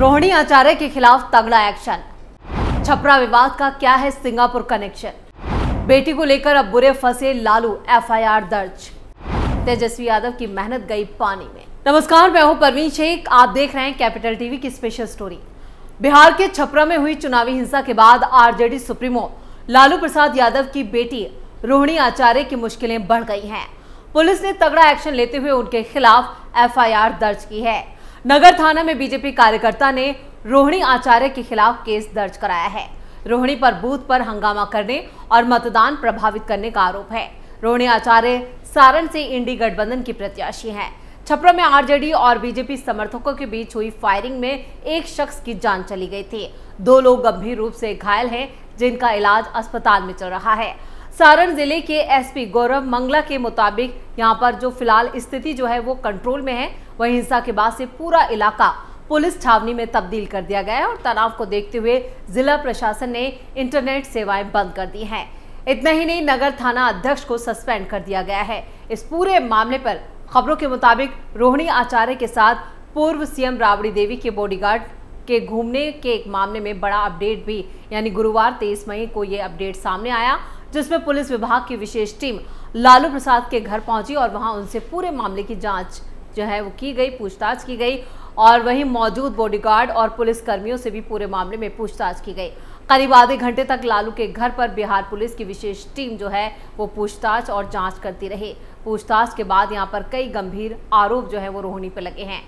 रोहिणी आचार्य के खिलाफ तगड़ा एक्शन। छपरा विवाद का क्या है सिंगापुर कनेक्शन। बेटी को लेकर अब बुरे फंसे लालू, एफआईआर दर्ज। तेजस्वी यादव की मेहनत गई पानी में। नमस्कार, मैं हूं परवीन शेख, आप देख रहे हैं कैपिटल टीवी की स्पेशल स्टोरी। बिहार के छपरा में हुई चुनावी हिंसा के बाद आरजेडी सुप्रीमो लालू प्रसाद यादव की बेटी रोहिणी आचार्य की मुश्किलें बढ़ गई हैं। पुलिस ने तगड़ा एक्शन लेते हुए उनके खिलाफ एफआईआर दर्ज की है। नगर थाना में बीजेपी कार्यकर्ता ने रोहिणी आचार्य के खिलाफ केस दर्ज कराया है। रोहिणी पर बूथ पर हंगामा करने और मतदान प्रभावित करने का आरोप है। रोहिणी आचार्य सारण से इंडी गठबंधन की प्रत्याशी हैं। छपरा में आरजेडी और बीजेपी समर्थकों के बीच हुई फायरिंग में एक शख्स की जान चली गई थी। 2 लोग गंभीर रूप से घायल हैं, जिनका इलाज अस्पताल में चल रहा है। सारण जिले के एसपी गौरव मंगला के मुताबिक यहां पर जो फिलहाल स्थिति जो है वो कंट्रोल में है। वहीं हिंसा के बाद से पूरा इलाका पुलिस छावनी में तब्दील कर दिया गया है और तनाव को देखते हुए जिला प्रशासन ने इंटरनेट सेवाएं बंद कर दी हैं। इतना ही नहीं, नगर थाना अध्यक्ष को सस्पेंड कर दिया गया है। इस पूरे मामले पर खबरों के मुताबिक रोहिणी आचार्य के साथ पूर्व सीएम राबड़ी देवी के बॉडीगार्ड के घूमने के एक मामले में बड़ा अपडेट भी, यानी गुरुवार 23 मई को ये अपडेट सामने आया, जिसमें पुलिस विभाग की विशेष टीम लालू प्रसाद के घर पहुंची और वहां उनसे पूरे मामले की जांच जो है वो की गई, पूछताछ की गई और वहीं मौजूद बॉडीगार्ड और पुलिस कर्मियों से भी पूरे मामले में पूछताछ की गई। करीब आधे घंटे तक लालू के घर पर बिहार पुलिस की विशेष टीम जो है वो पूछताछ और जांच करती रही। पूछताछ के बाद यहाँ पर कई गंभीर आरोप जो है वो रोहिणी पे लगे हैं।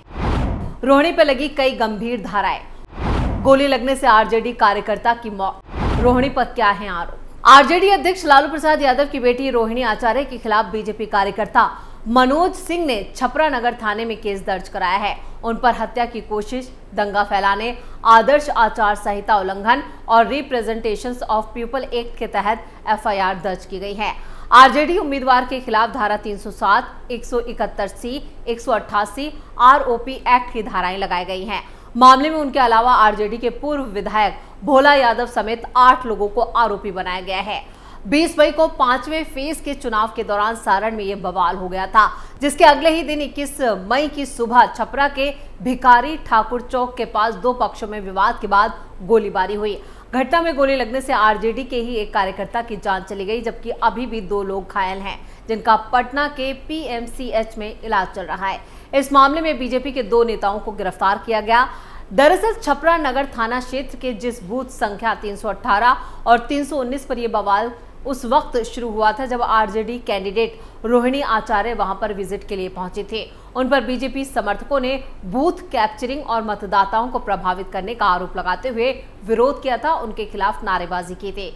रोहिणी पे लगी कई गंभीर धाराएं। गोली लगने से आरजेडी कार्यकर्ता की मौत। रोहिणी पर क्या है आरोप। आरजेडी अध्यक्ष लालू प्रसाद यादव की बेटी रोहिणी आचार्य के खिलाफ बीजेपी कार्यकर्ता मनोज सिंह ने छपरा नगर थाने में केस दर्ज कराया है। उन पर हत्या की कोशिश, दंगा फैलाने, आदर्श आचार संहिता उल्लंघन और रिप्रेजेंटेशंस ऑफ पीपल एक्ट के तहत एफआईआर दर्ज की गई है। आरजेडी उम्मीदवार के खिलाफ धारा 307, 171C, 188 आरओपी एक्ट की धाराएं लगाई गई हैं। मामले में उनके अलावा आरजेडी के पूर्व विधायक भोला यादव समेत 8 लोगों को आरोपी बनाया गया है। 20 मई को 5वें फेज के चुनाव के दौरान सारण में यह बवाल हो गया था, जिसके अगले ही दिन 21 मई की सुबह छपरा के भिखारी ठाकुर चौक के पास 2 पक्षों में विवाद के बाद गोलीबारी हुई। घटना में गोली लगने से आरजेडी के ही एक कार्यकर्ता की जान चली गई, जबकि अभी भी 2 लोग घायल हैं, जिनका पटना के पीएमसीएच में इलाज चल रहा है। इस मामले में बीजेपी के 2 नेताओं को गिरफ्तार किया गया। दरअसल छपरा नगर थाना क्षेत्र के जिस बूथ संख्या 318 और 319 पर यह बवाल उस वक्त शुरू हुआ था जब आरजेडी कैंडिडेट रोहिणी आचार्य वहां पर विजिट के लिए पहुंचे थे। उन पर बीजेपी समर्थकों ने बूथ कैप्चरिंग और मतदाताओं को प्रभावित करने का आरोप लगाते हुए विरोध किया था, उनके खिलाफ नारेबाजी की थी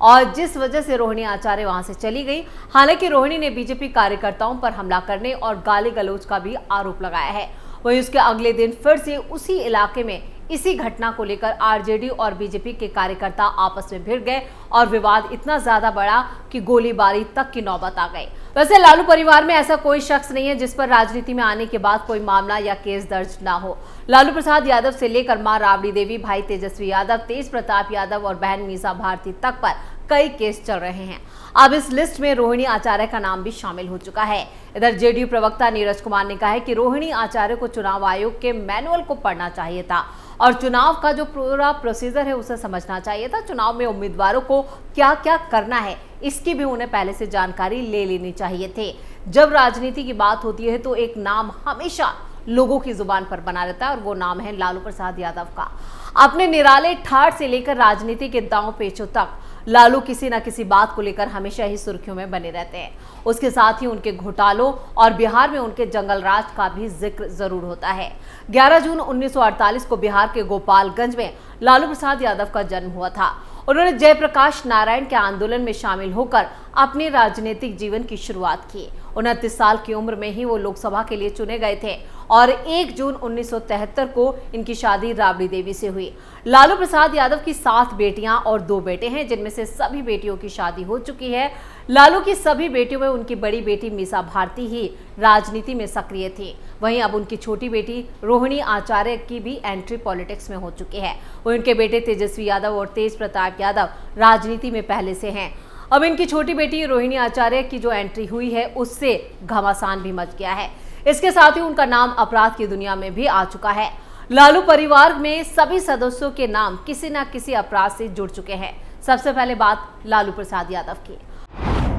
और जिस वजह से रोहिणी आचार्य वहां से चली गई। हालांकि रोहिणी ने बीजेपी कार्यकर्ताओं पर हमला करने और गाली गलौज का भी आरोप लगाया है। वहीं उसके अगले दिन फिर से उसी इलाके में इसी घटना को लेकर आरजेडी और बीजेपी के कार्यकर्ता आपस में भिड़ गए और विवाद इतना ज्यादा बढ़ा कि गोलीबारी तक की नौबत आ गई। वैसे लालू परिवार में ऐसा कोई शख्स नहीं है जिस पर राजनीति में आने के बाद कोई मामला या केस दर्ज ना हो। लालू प्रसाद यादव से लेकर मां राबड़ी देवी, भाई तेजस्वी यादव, तेज प्रताप यादव और बहन मीसा भारती तक पर कई केस चल रहे हैं। अब इस लिस्ट में रोहिणी आचार्य का नाम भी शामिल हो चुका है। इधर जेडीयू प्रवक्ता नीरज कुमार ने कहा है कि रोहिणी आचार्य को चुनाव आयोग के मैनुअल को पढ़ना चाहिए था और चुनाव का जो पूरा प्रोसीजर है उसे समझना चाहिए था। चुनाव में उम्मीदवारों को क्या क्या करना है इसकी भी उन्हें पहले से जानकारी ले लेनी चाहिए थे। जब राजनीति की बात होती है तो एक नाम हमेशा लोगों की जुबान पर बना रहता है और वो नाम है लालू प्रसाद यादव का। अपने निराले ठाठ से लेकर राजनीति के दांव पेचों तक लालू किसी न किसी बात को लेकर हमेशा ही सुर्खियों में बने रहते हैं। उसके साथ ही उनके घोटालों और बिहार में उनके जंगल राज का भी जिक्र जरूर होता है। 11 जून 1948 को बिहार के गोपालगंज में लालू प्रसाद यादव का जन्म हुआ था। उन्होंने जयप्रकाश नारायण के आंदोलन में शामिल होकर अपने राजनीतिक जीवन की शुरुआत की। 29 साल की उम्र में ही वो लोकसभा के लिए चुने गए थे और 1 जून 1973 को इनकी शादी राबड़ी देवी से हुई। लालू प्रसाद यादव की 7 बेटियां और 2 बेटे हैं, जिनमें से सभी बेटियों की शादी हो चुकी है। लालू की सभी बेटियों में उनकी बड़ी बेटी मीसा भारती ही राजनीति में सक्रिय थी। वहीं अब उनकी छोटी बेटी रोहिणी आचार्य की भी एंट्री पॉलिटिक्स में हो चुकी है। वहीं उनके बेटे तेजस्वी यादव और तेज प्रताप यादव राजनीति में पहले से हैं। अब इनकी छोटी बेटी रोहिणी आचार्य की जो एंट्री हुई है उससे घमासान भी मच गया है। इसके साथ ही उनका नाम अपराध की दुनिया में भी आ चुका है। लालू परिवार में सभी सदस्यों के नाम किसी न किसी अपराध से जुड़ चुके हैं। सबसे पहले बात लालू प्रसाद यादव की।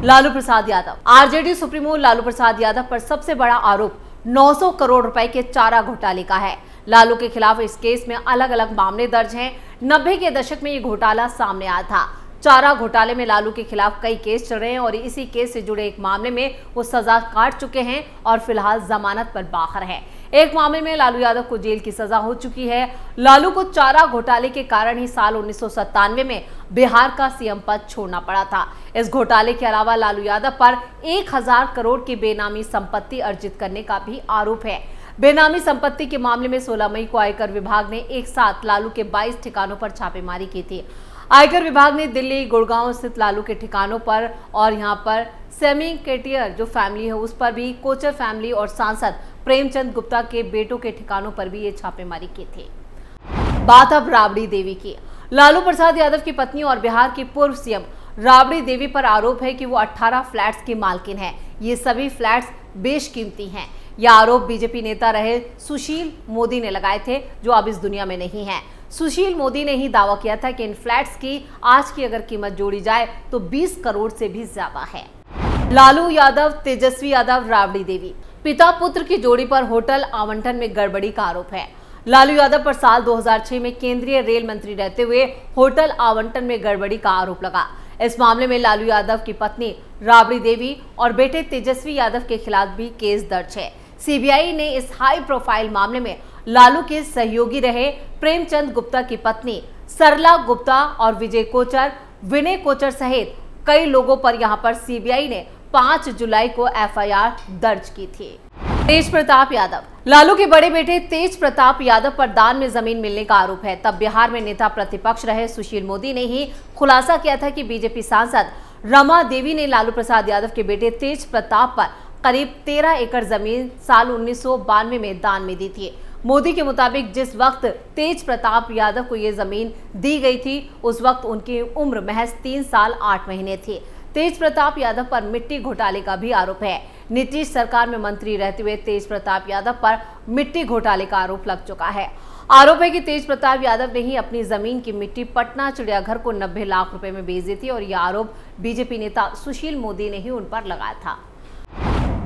लालू प्रसाद यादव, आरजेडी सुप्रीमो लालू प्रसाद यादव पर सबसे बड़ा आरोप 900 करोड़ रुपए के चारा घोटाले का है। लालू के खिलाफ इस केस में अलग अलग मामले दर्ज हैं। 90 के दशक में ये घोटाला सामने आया था। चारा घोटाले में लालू के खिलाफ कई केस चल रहे हैं और इसी केस से जुड़े एक मामले में वो सजा काट चुके हैं और फिलहाल जमानत पर बाहर है। एक मामले में लालू यादव को जेल की सजा हो चुकी है। लालू को चारा घोटाले के कारण ही साल 1997 में बिहार का सीएम पद छोड़ना पड़ा था। इस घोटाले के अलावा लालू यादव पर 1000 करोड़ की बेनामी संपत्ति अर्जित करने का भी आरोप है। बेनामी संपत्ति के मामले में 16 मई को आयकर विभाग ने एक साथ लालू के 22 ठिकानों पर छापेमारी की थी। आयकर विभाग ने दिल्ली, गुड़गांव स्थित लालू के ठिकानों पर और यहां पर सेमी केटियर जो फैमिली है उस पर भी, कोचर फैमिली और सांसद प्रेमचंद गुप्ता के बेटों के ठिकानों पर भी ये छापेमारी की थी। बात अब राबड़ी देवी की। लालू प्रसाद यादव की पत्नी और बिहार की पूर्व सीएम राबड़ी देवी पर आरोप है कि वो 18 फ्लैट्स की मालकिन है। ये सभी फ्लैट्स बेशकीमती हैं। यह आरोप बीजेपी नेता रहे सुशील मोदी ने लगाए थे, जो अब इस दुनिया में नहीं है। सुशील मोदी ने ही दावा किया था कि इन फ्लैट्स की आज की अगर कीमत जोड़ी जाए तो 20 करोड़ से भी ज्यादा है। लालू यादव, तेजस्वी यादव, राबड़ी देवी, पिता पुत्र की जोड़ी पर होटल आवंटन में गड़बड़ी का आरोप है। लालू यादव पर साल 2006 में केंद्रीय रेल मंत्री रहते हुए होटल आवंटन में गड़बड़ी का आरोप लगा। इस मामले में लालू यादव की पत्नी राबड़ी देवी और बेटे तेजस्वी यादव के खिलाफ भी केस दर्ज है। सीबीआई ने इस हाई प्रोफाइल मामले में लालू के सहयोगी रहे प्रेमचंद गुप्ता की पत्नी सरला गुप्ता और विजय कोचर, विनय कोचर सहित कई लोगों पर यहां पर सीबीआई ने 5 जुलाई को एफआईआर दर्ज की थी। तेज प्रताप यादव, लालू के बड़े बेटे तेज प्रताप यादव पर दान में जमीन मिलने का आरोप है। तब बिहार में नेता प्रतिपक्ष रहे सुशील मोदी ने ही खुलासा किया था कि बीजेपी सांसद रमा देवी ने लालू प्रसाद यादव के बेटे तेज प्रताप पर करीब 13 एकड़ जमीन साल 1992 में दान में दी थी। मोदी के मुताबिक जिस वक्त तेज प्रताप यादव को ये जमीन दी गई थी उस वक्त उनकी उम्र महज 3 साल 8 महीने थी। तेज प्रताप यादव पर मिट्टी घोटाले का भी आरोप है। नीतीश सरकार में मंत्री रहते हुए तेज प्रताप यादव पर मिट्टी घोटाले का आरोप लग चुका है। आरोप है कि तेज प्रताप यादव ने ही अपनी जमीन की मिट्टी पटना चिड़ियाघर को 90 लाख रुपए में बेच दी थी और यह आरोप बीजेपी नेता सुशील मोदी ने ही उन पर लगाया था।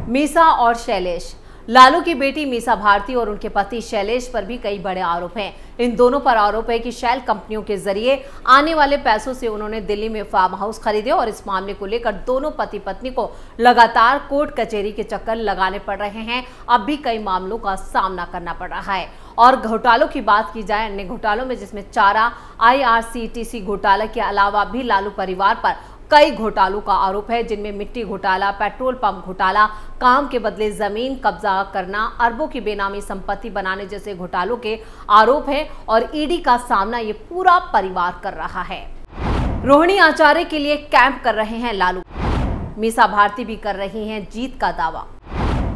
मीसा और शैलेश, लालू की बेटी मीसा भारती और उनके पति शैलेश पर भी कई बड़े आरोप हैं। इन दोनों पर आरोप है कि शैल कंपनियों के जरिए आने वाले पैसों से उन्होंने दिल्ली में फार्म हाउस खरीदे और इस मामले को लेकर दोनों पति पत्नी को लगातार कोर्ट कचहरी के चक्कर लगाने पड़ रहे हैं। अब भी कई मामलों का सामना करना पड़ रहा है। और घोटालों की बात की जाए, अन्य घोटालों में जिसमें चारा, IRCTC घोटाला के अलावा भी लालू परिवार पर कई घोटालों का आरोप है, जिनमें मिट्टी घोटाला, पेट्रोल पंप घोटाला, काम के बदले जमीन कब्जा करना, अरबों की बेनामी संपत्ति बनाने जैसे घोटालों के आरोप है और ईडी का सामना ये पूरा परिवार कर रहा है। रोहिणी आचार्य के लिए कैंप कर रहे हैं लालू, मीसा भारती भी कर रही हैं जीत का दावा।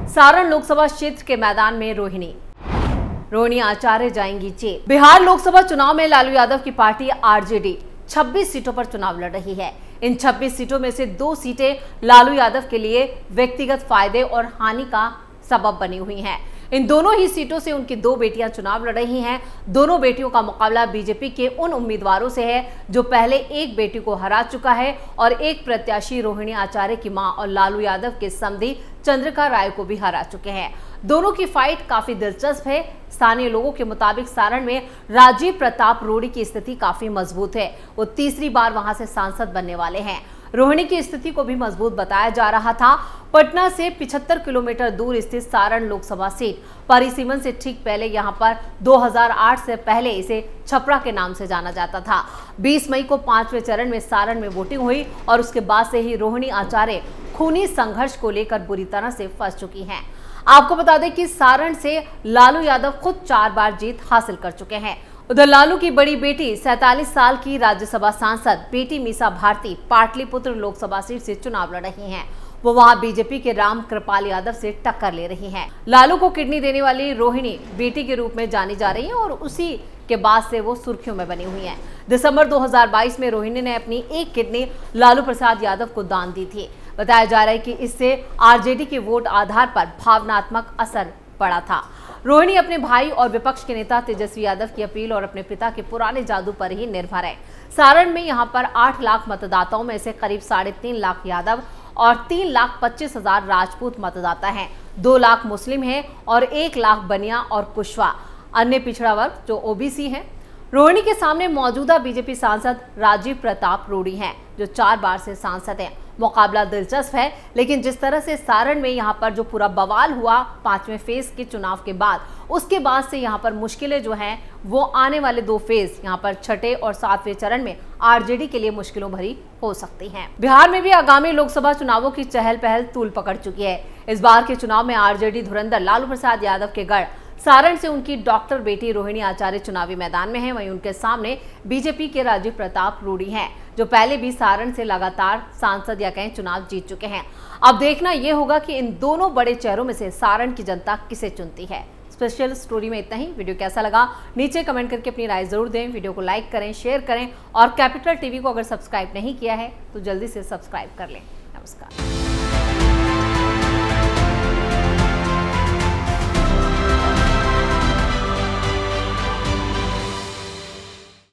सारण लोकसभा क्षेत्र के मैदान में रोहिणी आचार्य जाएंगी जेल। बिहार लोकसभा चुनाव में लालू यादव की पार्टी आरजेडी 26 सीटों पर चुनाव लड़ रही है। इन 26 सीटों में से 2 सीटें लालू यादव के लिए व्यक्तिगत फायदे और हानि का सबब बनी हुई हैं। इन दोनों ही सीटों से उनकी 2 बेटियां चुनाव लड़ रही हैं। दोनों बेटियों का मुकाबला बीजेपी के उन उम्मीदवारों से है जो पहले एक बेटी को हरा चुका है और एक प्रत्याशी रोहिणी आचार्य की मां और लालू यादव के समधी चंद्रिका राय को भी हरा चुके हैं। दोनों की फाइट काफी दिलचस्प है। स्थानीय लोगों के मुताबिक सारण में राजीव प्रताप रूडी की स्थिति काफी मजबूत है। वो तीसरी बार वहां से सांसद बनने वाले हैं। रोहिणी की स्थिति को भी मजबूत बताया जा रहा था। पटना से 75 किलोमीटर दूर स्थित सारण लोकसभा सीट परिसीमन से ठीक पहले यहां पर 2008 से पहले इसे छपरा के नाम से जाना जाता था। 20 मई को 5वें चरण में सारण में वोटिंग हुई और उसके बाद से ही रोहिणी आचार्य खूनी संघर्ष को लेकर बुरी तरह से फंस चुकी हैं। आपको बता दें कि सारण से लालू यादव खुद 4 बार जीत हासिल कर चुके हैं। उधर लालू की बड़ी बेटी 47 साल की राज्यसभा सांसद बेटी मीसा भारती पाटलिपुत्र लोकसभा सीट से चुनाव लड़ रही हैं। वो वहां बीजेपी के राम कृपाल यादव से टक्कर ले रही हैं। लालू को किडनी देने वाली रोहिणी बेटी के रूप में जानी जा रही है और उसी के बाद से वो सुर्खियों में बनी हुई हैं। दिसंबर 2022 में रोहिणी ने अपनी एक किडनी लालू प्रसाद यादव को दान दी थी। बताया जा रहा है कि इससे आरजेडी के वोट आधार पर भावनात्मक असर पड़ा था। रोहिणी अपने भाई और विपक्ष के नेता तेजस्वी यादव की अपील और अपने पिता के पुराने जादू पर ही निर्भर है। सारण में यहां पर 8 लाख मतदाताओं में से करीब 3.5 लाख यादव और 3,25,000 राजपूत मतदाता हैं। 2 लाख मुस्लिम हैं और 1 लाख बनिया और कुशवा अन्य पिछड़ा वर्ग जो ओबीसी है। रोहिणी के सामने मौजूदा बीजेपी सांसद राजीव प्रताप रूडी हैं, जो 4 बार से सांसद हैं। मुकाबला दिलचस्प है, लेकिन जिस तरह से सारण में यहां पर जो पूरा बवाल हुआ 5वें फेज के चुनाव के बाद, उसके बाद से यहां पर मुश्किलें जो हैं वो आने वाले 2 फेज यहां पर 6ठे और 7वें चरण में आरजेडी के लिए मुश्किलों भरी हो सकती हैं। बिहार में भी आगामी लोकसभा चुनावों की चहल पहल तूल पकड़ चुकी है। इस बार के चुनाव में आरजेडी धुरंधर लालू प्रसाद यादव के गढ़ सारण से उनकी डॉक्टर बेटी रोहिणी आचार्य चुनावी मैदान में है। वहीं उनके सामने बीजेपी के राजीव प्रताप रूडी हैं, जो पहले भी सारण से लगातार सांसद या कहें चुनाव जीत चुके हैं। अब देखना यह होगा कि इन दोनों बड़े चेहरों में से सारण की जनता किसे चुनती है। स्पेशल स्टोरी में इतना ही। वीडियो कैसा लगा नीचे कमेंट करके अपनी राय जरूर दें। वीडियो को लाइक करें, शेयर करें और कैपिटल टीवी को अगर सब्सक्राइब नहीं किया है तो जल्दी से सब्सक्राइब कर लें। नमस्कार।